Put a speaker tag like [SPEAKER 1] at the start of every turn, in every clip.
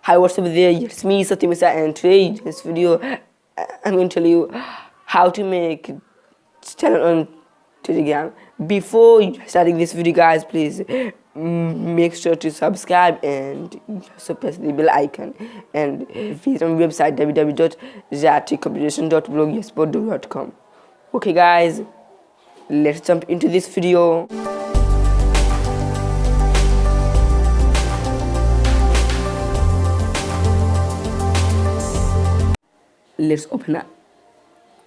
[SPEAKER 1] Hi, what's up there? It's me, Satyamisa, and today in this video, I'm going to tell you how to make channel on Telegram. Before starting this video, guys, please make sure to subscribe and also press the bell icon and visit our website www.raticcorporation.blogspot.com. Okay, guys, let's jump into this video. Let's open up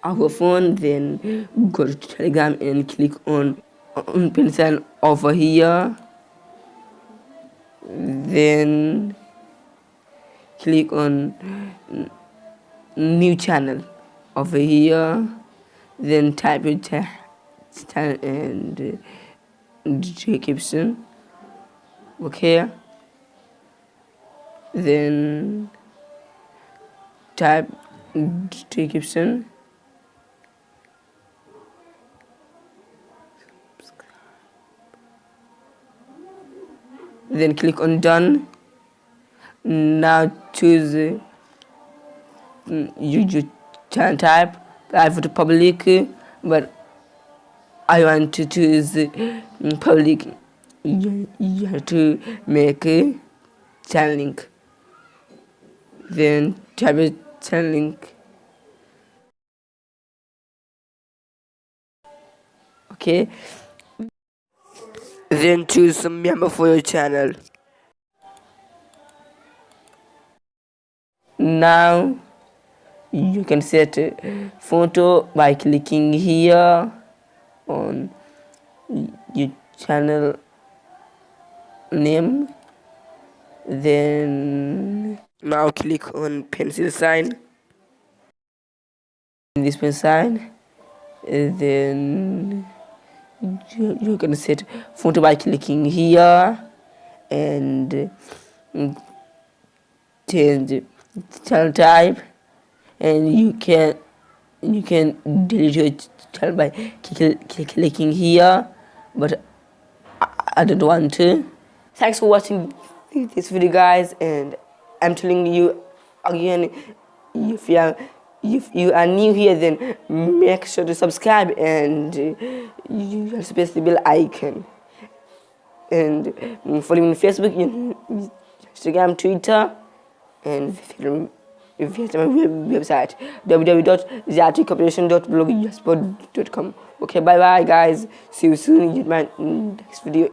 [SPEAKER 1] our phone, then go to Telegram and click on pencil over here, then click on new channel over here, then type your channel and description. Okay, then type description, then click on done. Now choose your channel type, private, public, but I want to choose public. You have to make a channel link, then type a channel link. Okay, then choose some member for your channel. Now you can set a photo by clicking here on your channel name, then now click on pencil sign, this pencil sign, then you can set photo by clicking here and change channel type, and you can delete your channel by clicking here, but I don't want to. Thanks for watching this video, guys, and I'm telling you again, if you are new here, then make sure to subscribe and you press the bell icon, and follow me on Facebook, Instagram, Twitter, and visit my website www.raticcorporation.blogspot.com. Okay, bye bye, guys. See you soon in my next video.